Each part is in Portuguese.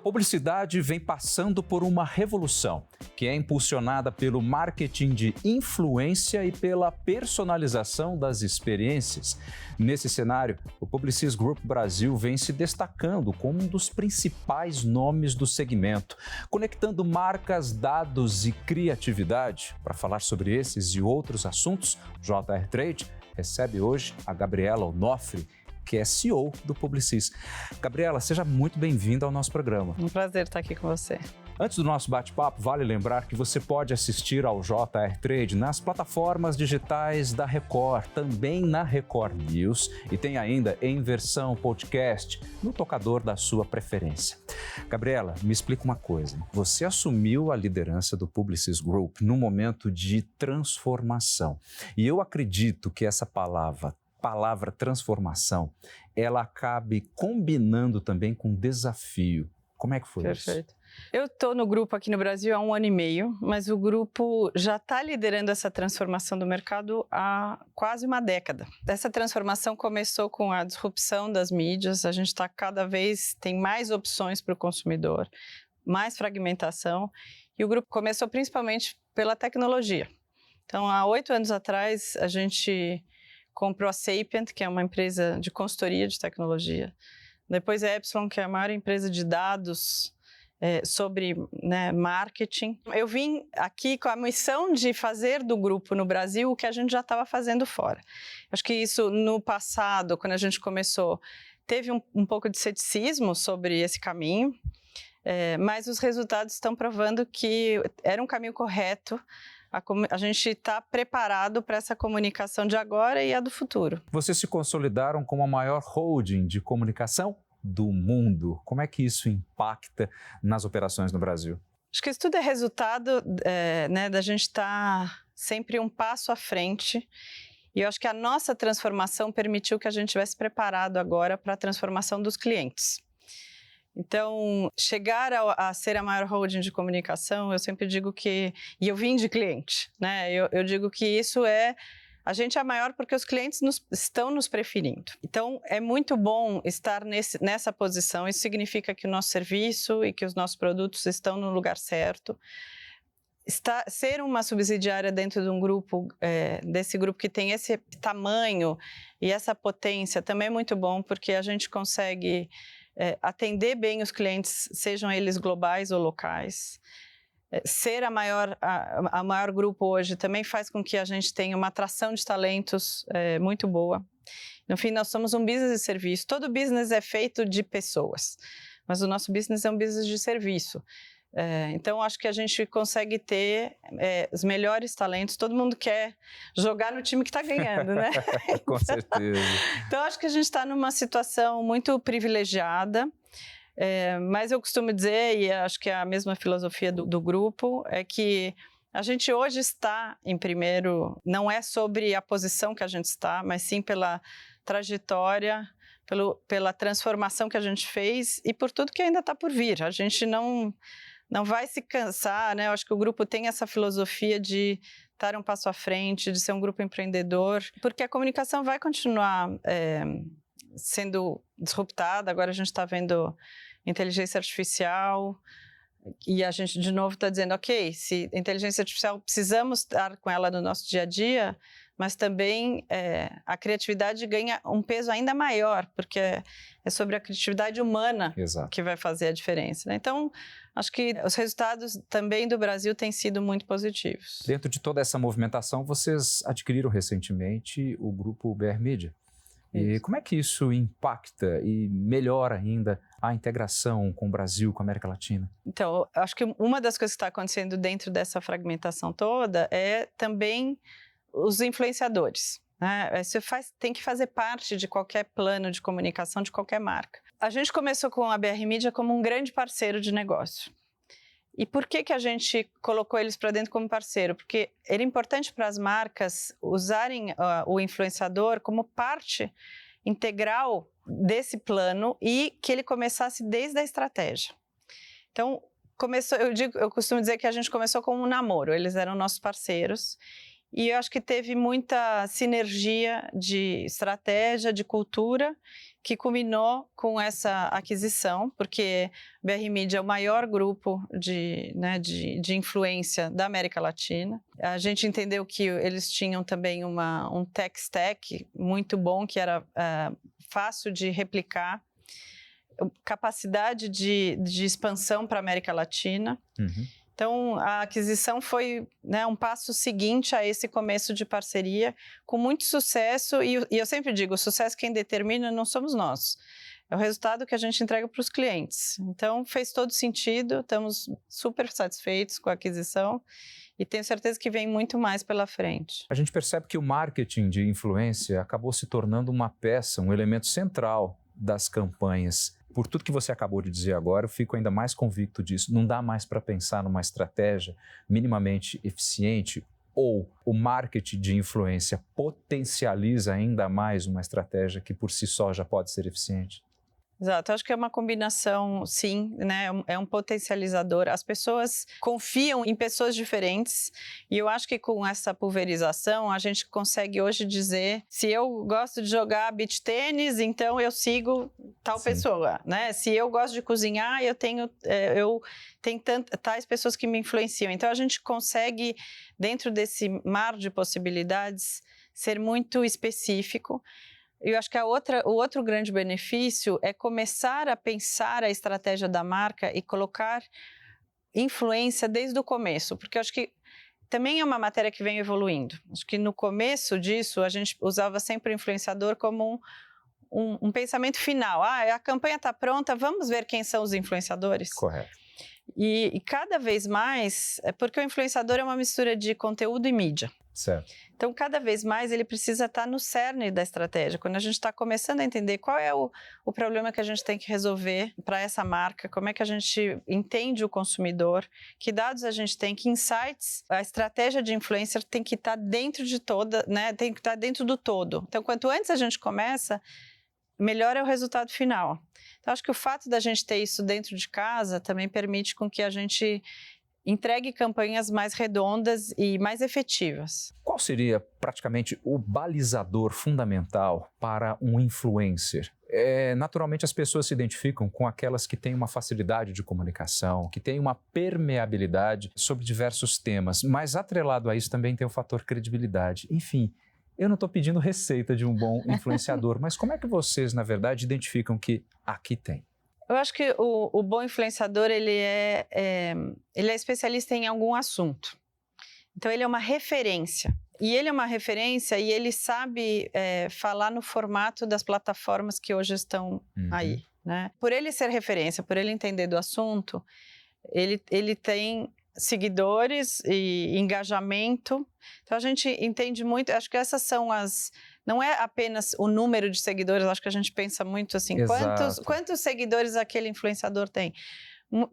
A publicidade vem passando por uma revolução, que é impulsionada pelo marketing de influência e pela personalização das experiências. Nesse cenário, o Publicis Group Brasil vem se destacando como um dos principais nomes do segmento, conectando marcas, dados e criatividade. Para falar sobre esses e outros assuntos, o JR Trade recebe hoje a Gabriela Onofre, que é CEO do Publicis. Gabriela, seja muito bem-vinda ao nosso programa. Um prazer estar aqui com você. Antes do nosso bate-papo, vale lembrar que você pode assistir ao JR Trade nas plataformas digitais da Record, também na Record News e tem ainda em versão podcast no tocador da sua preferência. Gabriela, me explica uma coisa. Você assumiu a liderança do Publicis Group num momento de transformação. E eu acredito que essa palavra transformação, ela acabe combinando também com desafio. Como é que foi isso? Perfeito. Eu estou no grupo aqui no Brasil há 1 ano e meio, mas o grupo já está liderando essa transformação do mercado há quase uma década. Essa transformação começou com a disrupção das mídias, a gente está tem mais opções para o consumidor, mais fragmentação, e o grupo começou principalmente pela tecnologia. Então, há 8 anos atrás, a gente comprou a Sapient, que é uma empresa de consultoria de tecnologia. Depois a Epsilon, que é a maior empresa de dados sobre marketing. Eu vim aqui com a missão de fazer do grupo no Brasil o que a gente já estava fazendo fora. Acho que isso no passado, quando a gente começou, teve um pouco de ceticismo sobre esse caminho, mas os resultados estão provando que era um caminho correto. A gente está preparado para essa comunicação de agora e a do futuro. Vocês se consolidaram como a maior holding de comunicação do mundo. Como é que isso impacta nas operações no Brasil? Acho que isso tudo é resultado da gente estar sempre um passo à frente. E eu acho que a nossa transformação permitiu que a gente estivesse preparado agora para a transformação dos clientes. Então, chegar a ser a maior holding de comunicação, eu sempre digo que... E eu vim de cliente, né? Eu digo que isso a gente é maior porque os clientes estão nos preferindo. Então, é muito bom estar nessa posição. Isso significa que o nosso serviço e que os nossos produtos estão no lugar certo. Ser uma subsidiária dentro de um grupo, desse grupo que tem esse tamanho e essa potência, também é muito bom, porque a gente consegue... atender bem os clientes, sejam eles globais ou locais. Ser a maior grupo hoje também faz com que a gente tenha uma atração de talentos muito boa. No fim, nós somos um business de serviço. Todo business é feito de pessoas, mas o nosso business é um business de serviço. Então, acho que a gente consegue ter os melhores talentos. Todo mundo quer jogar no time que está ganhando, né? Com certeza. Então, acho que a gente está numa situação muito privilegiada, mas eu costumo dizer, e acho que é a mesma filosofia do grupo, é que a gente hoje está em primeiro, não é sobre a posição que a gente está, mas sim pela trajetória, pela transformação que a gente fez e por tudo que ainda está por vir. A gente não vai se cansar, né? Eu acho que o grupo tem essa filosofia de estar um passo à frente, de ser um grupo empreendedor, porque a comunicação vai continuar sendo disruptada. Agora a gente está vendo inteligência artificial e a gente de novo está dizendo, ok, se inteligência artificial precisamos estar com ela no nosso dia a dia, mas também a criatividade ganha um peso ainda maior, porque é sobre a criatividade humana Exato. Que vai fazer a diferença, né? Então, acho que os resultados também do Brasil têm sido muito positivos. Dentro de toda essa movimentação, vocês adquiriram recentemente o grupo BR Media. E como é que isso impacta e melhora ainda a integração com o Brasil, com a América Latina? Então, acho que uma das coisas que está acontecendo dentro dessa fragmentação toda é também os influenciadores, né? Você tem que fazer parte de qualquer plano de comunicação de qualquer marca. A gente começou com a BR Media como um grande parceiro de negócio. E por que a gente colocou eles para dentro como parceiro? Porque era importante para as marcas usarem o influenciador como parte integral desse plano e que ele começasse desde a estratégia. Então, eu costumo dizer que a gente começou com um namoro, eles eram nossos parceiros E eu acho que teve muita sinergia de estratégia, de cultura, que culminou com essa aquisição, porque o BR Media é o maior grupo de influência da América Latina. A gente entendeu que eles tinham também um tech stack muito bom, que era fácil de replicar, capacidade de expansão para a América Latina. Uhum. Então, a aquisição foi, né, um passo seguinte a esse começo de parceria, com muito sucesso, e eu sempre digo, o sucesso quem determina não somos nós, é o resultado que a gente entrega para os clientes. Então, fez todo sentido, estamos super satisfeitos com a aquisição, e tenho certeza que vem muito mais pela frente. A gente percebe que o marketing de influência acabou se tornando uma peça, um elemento central das campanhas. Por tudo que você acabou de dizer agora, eu fico ainda mais convicto disso. Não dá mais para pensar numa estratégia minimamente eficiente, ou o marketing de influência potencializa ainda mais uma estratégia que por si só já pode ser eficiente? Exato, acho que é uma combinação, sim, né? É um potencializador. As pessoas confiam em pessoas diferentes, e eu acho que com essa pulverização a gente consegue hoje dizer: se eu gosto de jogar beach tênis, então eu sigo tal pessoa, né? Se eu gosto de cozinhar, eu tenho tais pessoas que me influenciam. Então a gente consegue, dentro desse mar de possibilidades, ser muito específico. Eu acho que o outro grande benefício é começar a pensar a estratégia da marca e colocar influência desde o começo, porque eu acho que também é uma matéria que vem evoluindo. Acho que no começo disso, a gente usava sempre o influenciador como um pensamento final. A campanha está pronta, vamos ver quem são os influenciadores. Correto. E cada vez mais, porque o influenciador é uma mistura de conteúdo e mídia. Certo. Então, cada vez mais ele precisa estar no cerne da estratégia. Quando a gente está começando a entender qual é o problema que a gente tem que resolver para essa marca, como é que a gente entende o consumidor, que dados a gente tem, que insights, a estratégia de influencer tem que estar dentro de toda, né? Tem que estar dentro do todo. Então, quanto antes a gente começa, melhor é o resultado final. Então, acho que o fato da gente ter isso dentro de casa também permite com que a gente entregue campanhas mais redondas e mais efetivas. Qual seria praticamente o balizador fundamental para um influencer? Naturalmente as pessoas se identificam com aquelas que têm uma facilidade de comunicação, que têm uma permeabilidade sobre diversos temas, mas atrelado a isso também tem o fator credibilidade. Enfim, eu não estou pedindo receita de um bom influenciador, mas como é que vocês, na verdade, identificam que aqui tem? Eu acho que o bom influenciador, ele é especialista em algum assunto. Então, ele é uma referência. E ele é uma referência e ele sabe falar no formato das plataformas que hoje estão aí, né? Por ele ser referência, por ele entender do assunto, ele tem seguidores e engajamento. Então, a gente entende muito, acho que essas são não é apenas o número de seguidores, acho que a gente pensa muito assim, quantos seguidores aquele influenciador tem.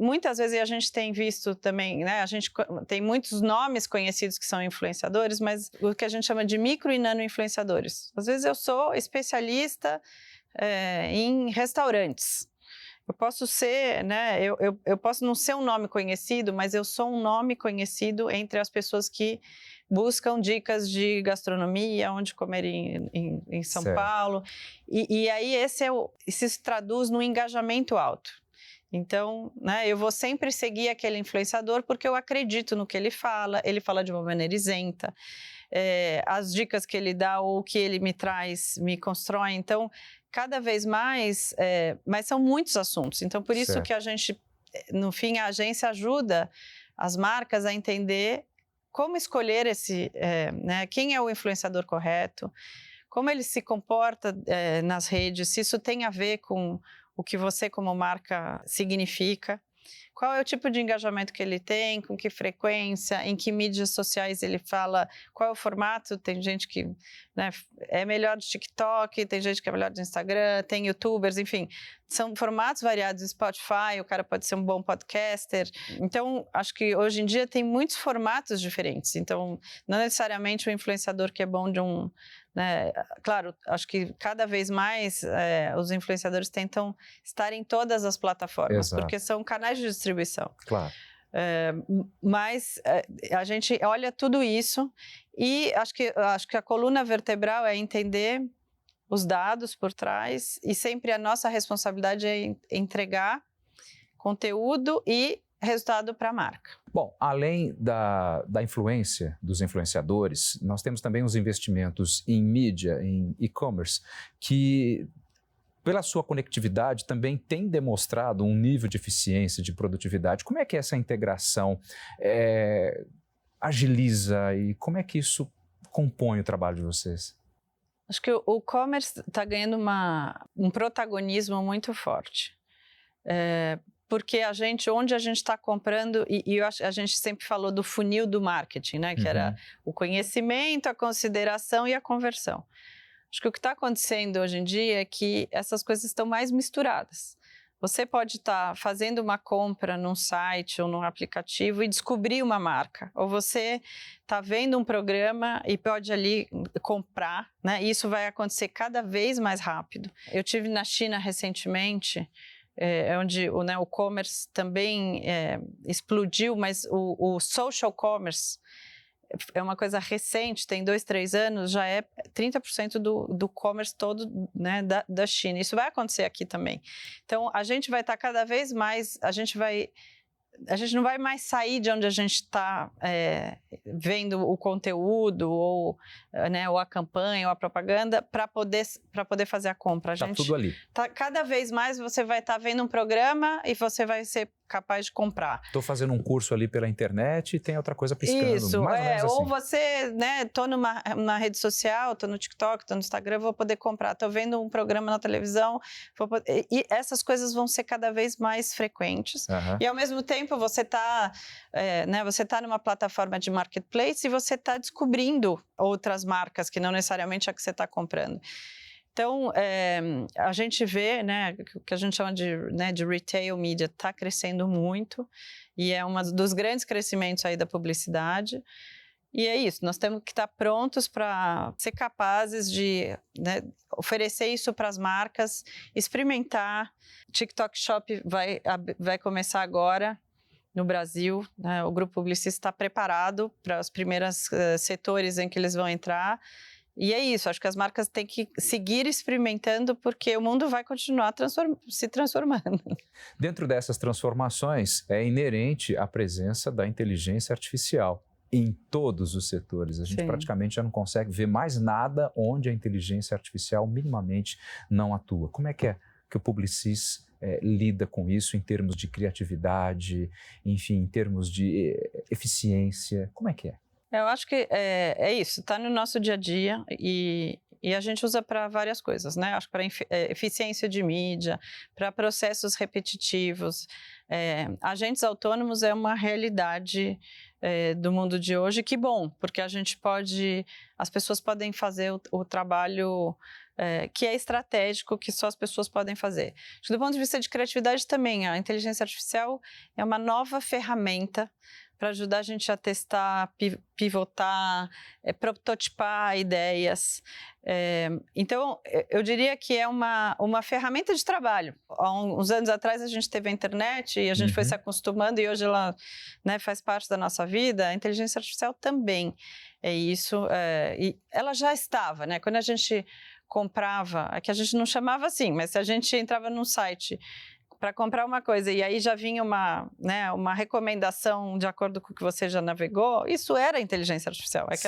Muitas vezes a gente tem visto também, né, a gente tem muitos nomes conhecidos que são influenciadores, mas o que a gente chama de micro e nano influenciadores. Às vezes eu sou especialista em restaurantes. Eu posso ser, né, eu posso não ser um nome conhecido, mas eu sou um nome conhecido entre as pessoas que buscam dicas de gastronomia, onde comer em São Paulo. E aí isso se traduz num engajamento alto. Então, né, eu vou sempre seguir aquele influenciador porque eu acredito no que ele fala de uma maneira isenta. As dicas que ele dá ou que ele me traz, me constrói. Então, cada vez mais, mas são muitos assuntos. Então, por isso que a gente, no fim, a agência ajuda as marcas a entender como escolher né, quem é o influenciador correto, como ele se comporta nas redes, se isso tem a ver com o que você como marca significa, qual é o tipo de engajamento que ele tem, com que frequência, em que mídias sociais ele fala, qual é o formato. Tem gente que, né, é melhor de TikTok, tem gente que é melhor de Instagram, tem youtubers, enfim. São formatos variados, Spotify, o cara pode ser um bom podcaster. Então, acho que hoje em dia tem muitos formatos diferentes. Então, não necessariamente o influenciador que é bom de um... Né? Claro, acho que cada vez mais os influenciadores tentam estar em todas as plataformas, porque são canais de distribuição. Claro. Mas a gente olha tudo isso e acho que a coluna vertebral é entender os dados por trás e sempre a nossa responsabilidade é entregar conteúdo e resultado para a marca. Bom, além da influência dos influenciadores, nós temos também os investimentos em mídia, em e-commerce, que, pela sua conectividade, também tem demonstrado um nível de eficiência, de produtividade. Como é que essa integração agiliza e como é que isso compõe o trabalho de vocês? Acho que o e-commerce está ganhando um protagonismo muito forte. Porque onde a gente está comprando, e eu acho, a gente sempre falou do funil do marketing, né? Que era o conhecimento, a consideração e a conversão. Acho que o que está acontecendo hoje em dia é que essas coisas estão mais misturadas. Você pode estar fazendo uma compra num site ou num aplicativo e descobrir uma marca. Ou você está vendo um programa e pode ali comprar, né? E isso vai acontecer cada vez mais rápido. Eu tive na China recentemente, onde o e-commerce também explodiu, mas o social commerce é uma coisa recente, tem 2, 3 anos, já é 30% do commerce todo, né, da China. Isso vai acontecer aqui também. Então, a gente vai estar cada vez mais, a gente não vai mais sair de onde a gente está vendo o conteúdo ou a campanha ou a propaganda para poder fazer a compra. Está tudo ali. Cada vez mais você vai estar vendo um programa e você vai ser capaz de comprar. Estou fazendo um curso ali pela internet e tem outra coisa piscando. Isso, mais ou menos assim. Ou você, estou numa rede social, estou no TikTok, estou no Instagram, vou poder comprar. Estou vendo um programa na televisão, e essas coisas vão ser cada vez mais frequentes. E ao mesmo tempo você está numa plataforma de marketplace e você está descobrindo outras marcas que não necessariamente é a que você está comprando. Então, a gente vê, o que a gente chama de retail media está crescendo muito e é um dos grandes crescimentos aí da publicidade. E é isso, nós temos que estar prontos para ser capazes de oferecer isso para as marcas, experimentar. TikTok Shop vai começar agora no Brasil, né? O Grupo Publicis está preparado para os primeiros setores em que eles vão entrar. E é isso, acho que as marcas têm que seguir experimentando porque o mundo vai continuar se transformando. Dentro dessas transformações, é inerente a presença da inteligência artificial em todos os setores. A gente praticamente já não consegue ver mais nada onde a inteligência artificial minimamente não atua. Como é que o Publicis lida com isso em termos de criatividade, enfim, em termos de eficiência? Como é que é? Eu acho que é isso, está no nosso dia a dia e a gente usa para várias coisas, né? Acho que para eficiência de mídia, para processos repetitivos. Agentes autônomos é uma realidade do mundo de hoje, que bom, porque as pessoas podem fazer o trabalho que é estratégico, que só as pessoas podem fazer. Do ponto de vista de criatividade também, a inteligência artificial é uma nova ferramenta para ajudar a gente a testar, pivotar, prototipar ideias. Então, eu diria que é uma ferramenta de trabalho. Há uns anos atrás a gente teve a internet e a gente foi se acostumando e hoje ela faz parte da nossa vida. A inteligência artificial também é isso. E ela já estava, né? Quando a gente comprava, que a gente não chamava assim, mas se a gente entrava num site para comprar uma coisa e aí já vinha uma recomendação de acordo com o que você já navegou, isso era inteligência artificial. É que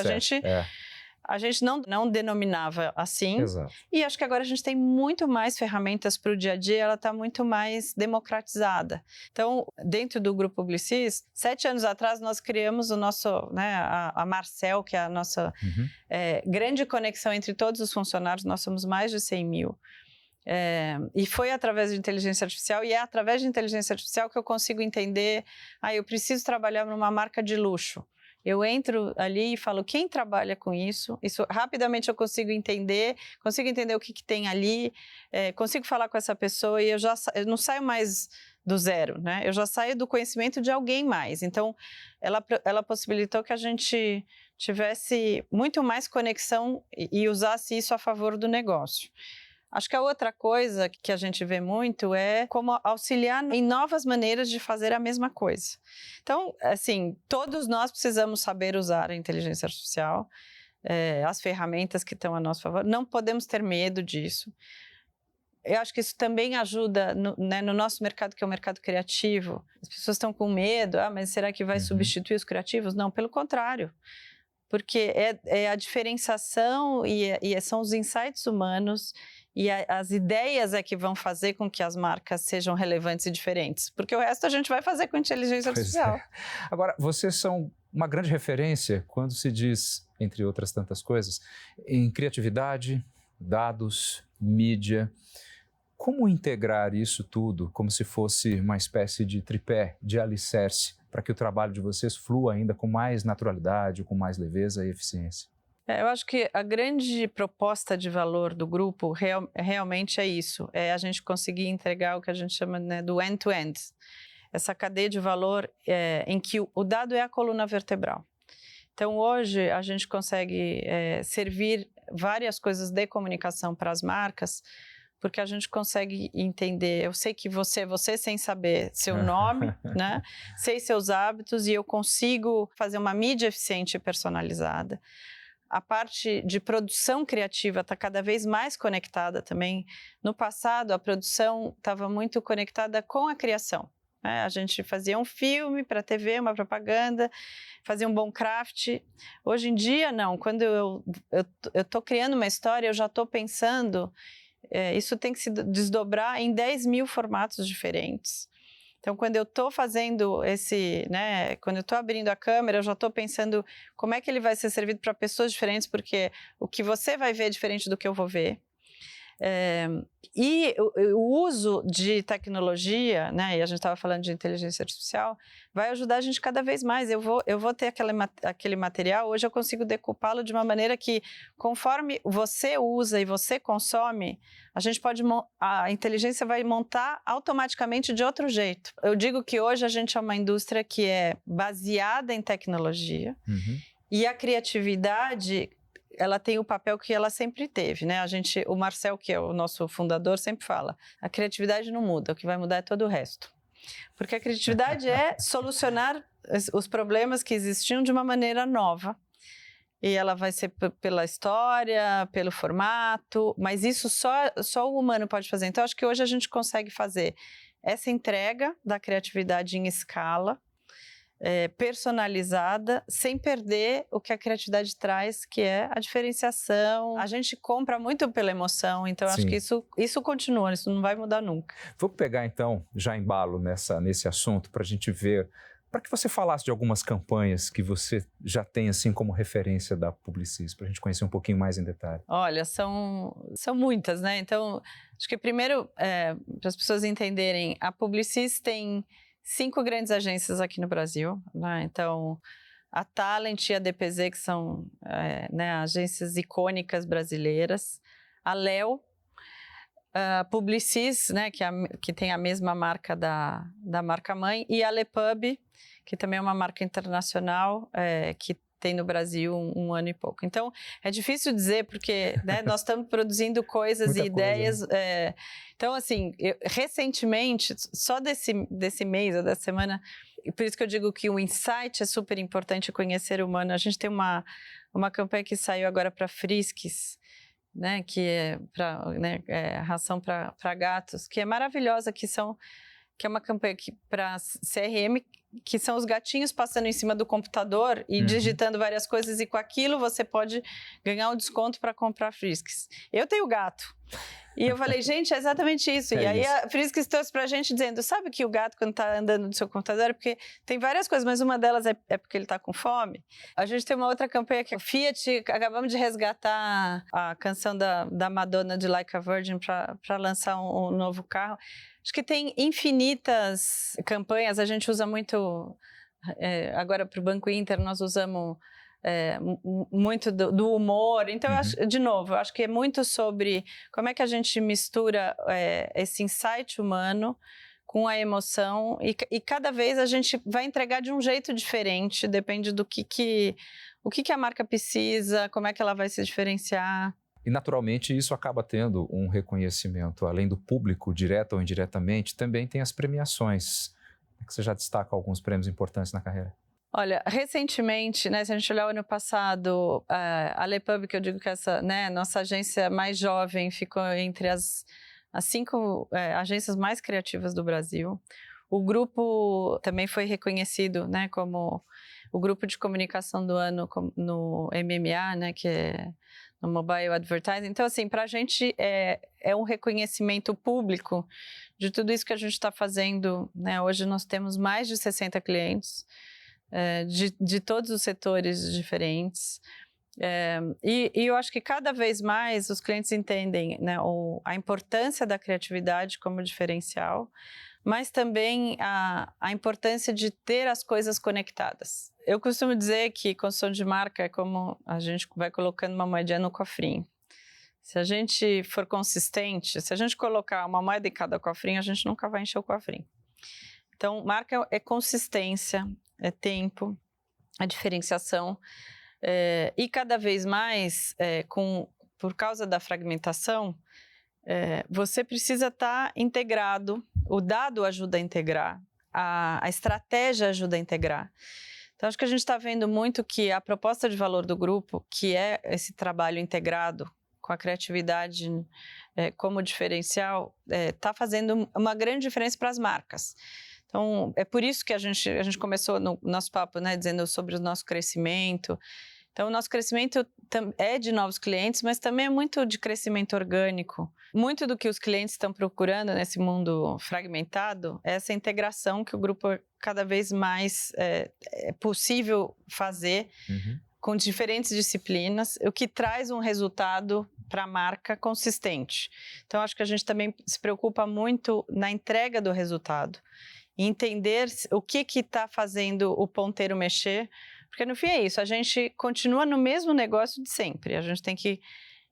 a gente não denominava assim. Exato. E acho que agora a gente tem muito mais ferramentas para o dia a dia, ela está muito mais democratizada. Então, dentro do Grupo Publicis, 7 anos atrás nós criamos o nosso, a Marcel, que é a nossa grande conexão entre todos os funcionários, nós somos mais de 100 mil. E foi através de inteligência artificial, e é através de inteligência artificial que eu consigo entender, eu preciso trabalhar numa marca de luxo. Eu entro ali e falo, quem trabalha com isso? Isso rapidamente eu consigo entender o que tem ali, consigo falar com essa pessoa e eu não saio mais do zero, né? Eu já saio do conhecimento de alguém mais. Então, ela possibilitou que a gente tivesse muito mais conexão e usasse isso a favor do negócio. Acho que a outra coisa que a gente vê muito é como auxiliar em novas maneiras de fazer a mesma coisa. Então, assim, todos nós precisamos saber usar a inteligência artificial, as ferramentas que estão a nosso favor. Não podemos ter medo disso. Eu acho que isso também ajuda no nosso mercado, que é o mercado criativo. As pessoas estão com medo, mas será que vai substituir os criativos? Não, pelo contrário. Porque é a diferenciação e são os insights humanos e as ideias que vão fazer com que as marcas sejam relevantes e diferentes. Porque o resto a gente vai fazer com inteligência artificial. Agora, vocês são uma grande referência quando se diz, entre outras tantas coisas, em criatividade, dados, mídia. Como integrar isso tudo como se fosse uma espécie de tripé, de alicerce, para que o trabalho de vocês flua ainda com mais naturalidade, com mais leveza e eficiência? Eu acho que a grande proposta de valor do grupo realmente é isso, é a gente conseguir entregar o que a gente chama, né, do end-to-end. Essa cadeia de valor em que o dado é a coluna vertebral. Então, hoje, a gente consegue servir várias coisas de comunicação para as marcas, porque a gente consegue entender, eu sei que você é você sem saber seu nome, né? Sei seus hábitos e eu consigo fazer uma mídia eficiente e personalizada. A parte de produção criativa está cada vez mais conectada também. No passado, a produção estava muito conectada com a criação. A gente fazia um filme para a TV, uma propaganda, fazia um bom craft. Hoje em dia, não. Quando eu estou criando uma história, eu já estou pensando... isso tem que se desdobrar em 10 mil formatos diferentes. Então, quando eu estou fazendo quando eu estou abrindo a câmera, eu já estou pensando como é que ele vai ser servido para pessoas diferentes, porque o que você vai ver é diferente do que eu vou ver. E o uso de tecnologia, né, e a gente estava falando de inteligência artificial, vai ajudar a gente cada vez mais. Eu vou ter aquele material, hoje eu consigo decupá-lo de uma maneira que, conforme você usa e você consome, a inteligência vai montar automaticamente de outro jeito. Eu digo que hoje a gente é uma indústria que é baseada em tecnologia e a criatividade... ela tem o papel que ela sempre teve, né? O Marcel, que é o nosso fundador, sempre fala, a criatividade não muda, o que vai mudar é todo o resto. Porque a criatividade é solucionar os problemas que existiam de uma maneira nova. E ela vai ser pela história, pelo formato, mas isso só o humano pode fazer. Então, acho que hoje a gente consegue fazer essa entrega da criatividade em escala, personalizada, sem perder o que a criatividade traz, que é a diferenciação. A gente compra muito pela emoção, então acho que isso continua, isso não vai mudar nunca. Vou pegar então, já embalo nesse assunto, para a gente ver, para que você falasse de algumas campanhas que você já tem assim como referência da Publicis, para a gente conhecer um pouquinho mais em detalhe. Olha, são muitas, né? Então, acho que primeiro, para as pessoas entenderem, a Publicis tem 5 grandes agências aqui no Brasil, né? Então, a Talent e a DPZ, que são agências icônicas brasileiras, a Léo, a Publicis, né, que tem a mesma marca da marca mãe, e a Lepub, que também é uma marca internacional, que tem no Brasil um ano e pouco. Então, é difícil dizer, porque né, nós estamos produzindo coisas e ideias. Então, assim, recentemente, só desse mês ou dessa semana, por isso que eu digo que o insight é super importante, conhecer o humano. A gente tem uma campanha que saiu agora para Friskies, né, que é ração para gatos, que é maravilhosa, que é uma campanha para CRM, que são os gatinhos passando em cima do computador e digitando várias coisas, e com aquilo você pode ganhar um desconto para comprar Friskies. Eu tenho gato. E eu falei, gente, é exatamente isso. E aí a Friskies trouxe pra gente dizendo, sabe que o gato, quando tá andando no seu computador, é porque tem várias coisas, mas uma delas é porque ele tá com fome. A gente tem uma outra campanha que é Fiat, acabamos de resgatar a canção da Madonna de Like a Virgin para lançar um novo carro. Acho que tem infinitas campanhas, a gente usa muito, agora para o Banco Inter, nós usamos muito do humor. Então, eu acho que é muito sobre como é que a gente mistura esse insight humano com a emoção, e cada vez a gente vai entregar de um jeito diferente, depende do que a marca precisa, como é que ela vai se diferenciar. E, naturalmente, isso acaba tendo um reconhecimento, além do público, direto ou indiretamente, também tem as premiações. Que você já destaca alguns prêmios importantes na carreira. Olha, recentemente, né, se a gente olhar o ano passado, a Lepub, que eu digo que essa, né, nossa agência mais jovem, ficou entre as 5 agências mais criativas do Brasil. O grupo também foi reconhecido, né, como o grupo de comunicação do ano no MMA, né, que é no Mobile Advertising. Então, assim, para a gente é um reconhecimento público de tudo isso que a gente está fazendo, né? Hoje nós temos mais de 60 clientes de todos os setores diferentes. E eu acho que cada vez mais os clientes entendem, né, a importância da criatividade como diferencial, mas também a importância de ter as coisas conectadas. Eu costumo dizer que construção de marca é como a gente vai colocando uma moedinha no cofrinho. Se a gente for consistente, se a gente colocar uma moeda em cada cofrinho, a gente nunca vai encher o cofrinho. Então, marca é consistência, é tempo, é diferenciação. E cada vez mais, por causa da fragmentação, você precisa estar integrado, o dado ajuda a integrar, a estratégia ajuda a integrar. Então, acho que a gente está vendo muito que a proposta de valor do grupo, que é esse trabalho integrado com a criatividade como diferencial, está fazendo uma grande diferença para as marcas. Então, é por isso que a gente começou no nosso papo, né, dizendo sobre o nosso crescimento. Então, o nosso crescimento é de novos clientes, mas também é muito de crescimento orgânico. Muito do que os clientes estão procurando nesse mundo fragmentado é essa integração que o grupo cada vez mais é possível fazer com diferentes disciplinas, o que traz um resultado para a marca consistente. Então, acho que a gente também se preocupa muito na entrega do resultado e entender o que está fazendo o ponteiro mexer, porque no fim é isso, a gente continua no mesmo negócio de sempre, a gente tem que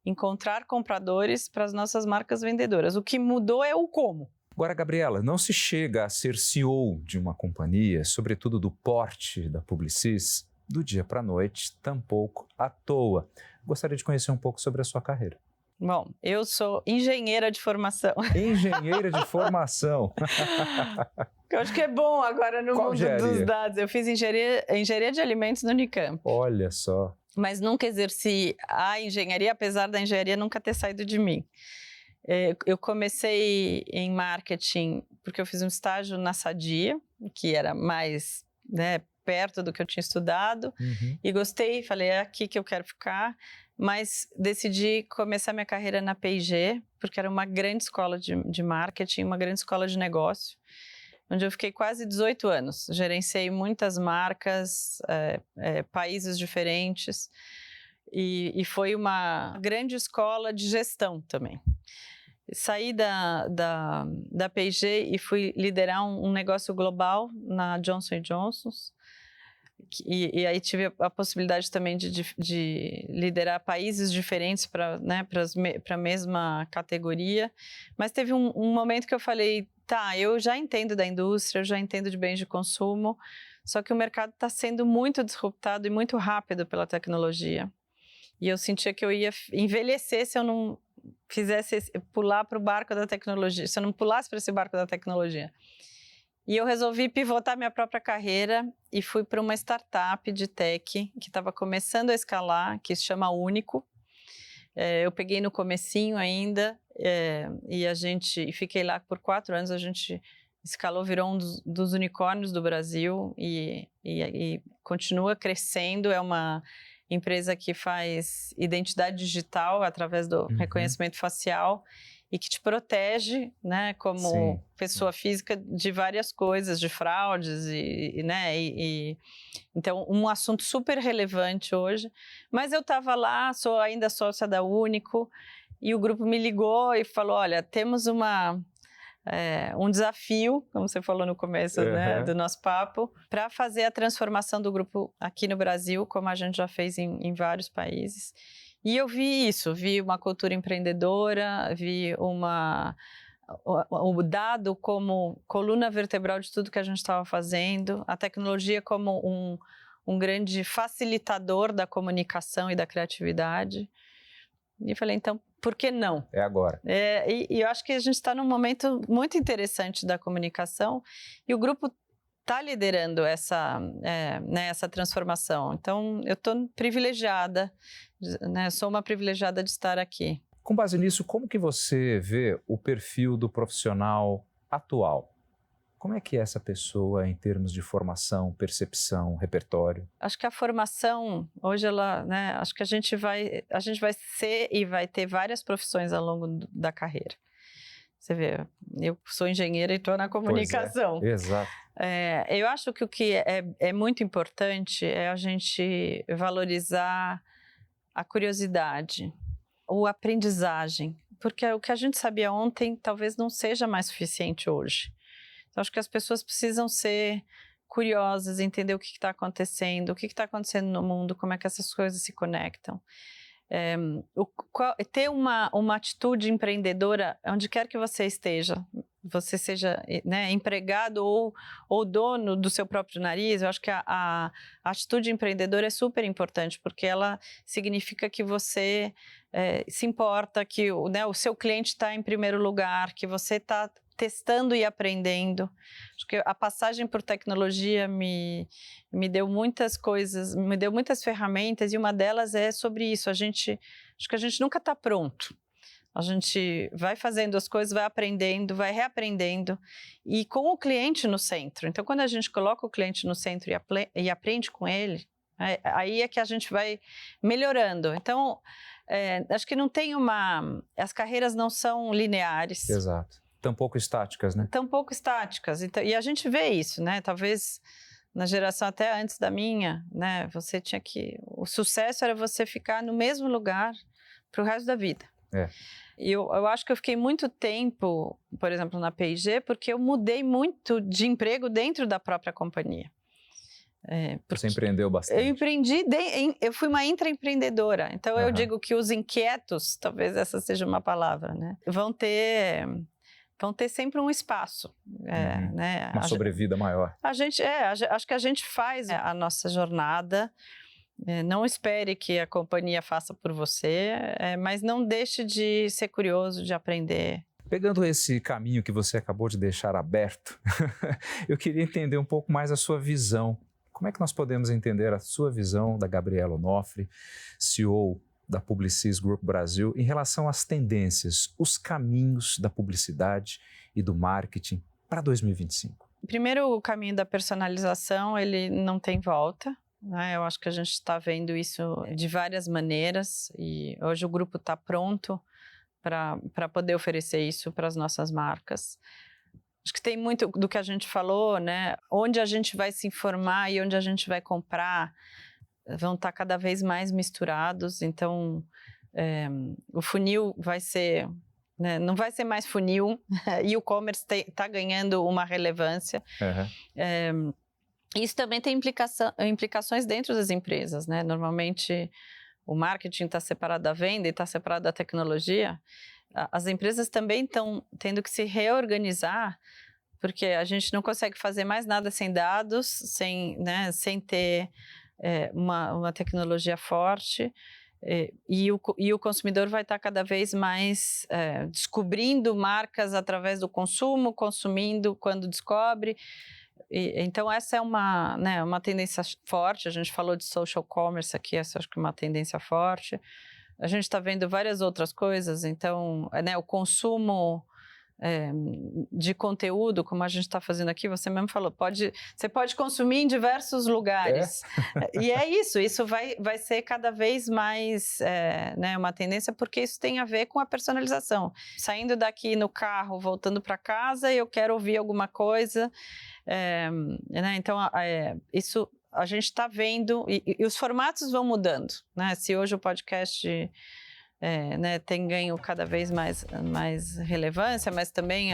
encontrar compradores para as nossas marcas vendedoras. O que mudou é o como. Agora, Gabriela, não se chega a ser CEO de uma companhia, sobretudo do porte da Publicis, do dia para a noite, tampouco à toa. Gostaria de conhecer um pouco sobre a sua carreira. Bom, eu sou engenheira de formação. Engenheira de formação. Eu acho que é bom agora no Qual mundo engenharia? dos dados. Eu fiz engenharia de alimentos no Unicamp. Olha só. Mas nunca exerci a engenharia, apesar da engenharia nunca ter saído de mim. Eu comecei em marketing porque eu fiz um estágio na Sadia, que era mais, né, perto do que eu tinha estudado, e gostei, falei, é aqui que eu quero ficar, mas decidi começar minha carreira na P&G, porque era uma grande escola de marketing, uma grande escola de negócio, onde eu fiquei quase 18 anos, gerenciei muitas marcas, países diferentes, e foi uma grande escola de gestão também. Saí da P&G e fui liderar um negócio global na Johnson & Johnson, e aí tive a possibilidade também de liderar países diferentes para, né, a mesma categoria, mas teve um momento que eu falei, tá, eu já entendo da indústria, eu já entendo de bens de consumo, só que o mercado está sendo muito disruptado e muito rápido pela tecnologia, e eu sentia que eu ia envelhecer se eu não fizesse pular para o barco da tecnologia, se eu não pulasse para esse barco da tecnologia. E eu resolvi pivotar minha própria carreira e fui para uma startup de tech que estava começando a escalar, que se chama Único. Eu peguei no comecinho ainda e fiquei lá por 4 anos. A gente escalou, virou um dos unicórnios do Brasil e continua crescendo. É uma empresa que faz identidade digital através do reconhecimento facial e que te protege, né, como pessoa física de várias coisas, de fraudes então um assunto super relevante hoje. Mas eu estava lá, sou ainda sócia da Único e o grupo me ligou e falou, olha, temos um desafio, como você falou no começo, né, do nosso papo, para fazer a transformação do grupo aqui no Brasil, como a gente já fez em vários países. E eu vi isso, vi uma cultura empreendedora, vi o dado como coluna vertebral de tudo que a gente estava fazendo, a tecnologia como um grande facilitador da comunicação e da criatividade. E eu falei, então, por que não? É agora. E eu acho que a gente está num momento muito interessante da comunicação e o grupo está liderando essa transformação. Então, eu estou privilegiada, né? Sou uma privilegiada de estar aqui. Com base nisso, como que você vê o perfil do profissional atual? Como é que é essa pessoa em termos de formação, percepção, repertório? Acho que a formação, hoje acho que a gente vai ser e vai ter várias profissões ao longo da carreira. Você vê, eu sou engenheira e estou na comunicação. Pois é, exato. Eu acho que o que é muito importante é a gente valorizar a curiosidade, a aprendizagem, porque o que a gente sabia ontem talvez não seja mais suficiente hoje. Então, acho que as pessoas precisam ser curiosas, entender o que está acontecendo, o que está acontecendo no mundo, como é que essas coisas se conectam. Ter uma atitude empreendedora onde quer que você esteja, você seja, né, empregado ou dono do seu próprio nariz. Eu acho que a atitude empreendedora é super importante, porque ela significa que você se importa, que o seu cliente está em primeiro lugar, que você está testando e aprendendo. Acho que a passagem por tecnologia me deu muitas coisas, me deu muitas ferramentas, e uma delas é sobre isso. Acho que a gente nunca está pronto. A gente vai fazendo as coisas, vai aprendendo, vai reaprendendo, e com o cliente no centro. Então, quando a gente coloca o cliente no centro e aprende com ele, aí é que a gente vai melhorando. Então, acho que não tem as carreiras não são lineares. Exato. Tão pouco estáticas, né? Tão pouco estáticas. Então, e a gente vê isso, né? Talvez na geração até antes da minha, né? Você tinha que... O sucesso era você ficar no mesmo lugar para o resto da vida. E eu acho que eu fiquei muito tempo, por exemplo, na P&G, porque eu mudei muito de emprego dentro da própria companhia. Você empreendeu bastante. Eu empreendi, eu fui uma intraempreendedora. Então, eu digo que os inquietos, talvez essa seja uma palavra, né? Vão ter sempre um espaço, né? Uma sobrevida maior. Acho que a gente faz a nossa jornada. Não espere que a companhia faça por você, mas não deixe de ser curioso, de aprender. Pegando esse caminho que você acabou de deixar aberto, eu queria entender um pouco mais a sua visão. Como é que nós podemos entender a sua visão da Gabriela Onofre, CEO da Publicis Group Brasil, em relação às tendências, os caminhos da publicidade e do marketing para 2025? Primeiro, o caminho da personalização, ele não tem volta, né? Eu acho que a gente está vendo isso de várias maneiras, e hoje o grupo está pronto para poder oferecer isso para as nossas marcas. Acho que tem muito do que a gente falou, né? Onde a gente vai se informar e onde a gente vai comprar vão estar cada vez mais misturados. Então, o funil vai ser, né, não vai ser mais funil, e o e-commerce está ganhando uma relevância. Isso também tem implicações dentro das empresas, né? Normalmente, o marketing está separado da venda e está separado da tecnologia. As empresas também estão tendo que se reorganizar, porque a gente não consegue fazer mais nada sem dados, sem ter uma tecnologia forte, e o consumidor vai estar cada vez mais descobrindo marcas através do consumo, consumindo quando descobre. Então, essa é uma tendência forte. A gente falou de social commerce aqui, essa acho que é uma tendência forte. A gente está vendo várias outras coisas. Então, o consumo de conteúdo, como a gente está fazendo aqui, você mesmo falou, você pode consumir em diversos lugares. E é isso vai ser cada vez mais uma tendência, porque isso tem a ver com a personalização. Saindo daqui no carro, voltando para casa, eu quero ouvir alguma coisa. Então, isso a gente está vendo, e os formatos vão mudando, né? Se hoje o podcast tem ganho cada vez mais relevância, mas também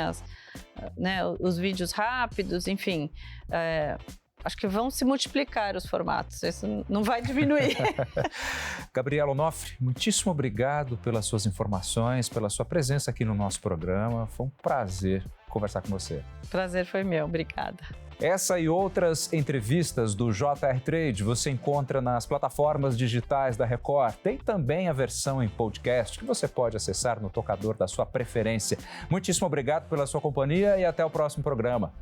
os vídeos rápidos, enfim, acho que vão se multiplicar os formatos, isso não vai diminuir. Gabriela Onofre, muitíssimo obrigado pelas suas informações, pela sua presença aqui no nosso programa. Foi um prazer conversar com você. Prazer foi meu, obrigada. Essa e outras entrevistas do JR Trade você encontra nas plataformas digitais da Record. Tem também a versão em podcast que você pode acessar no tocador da sua preferência. Muitíssimo obrigado pela sua companhia e até o próximo programa.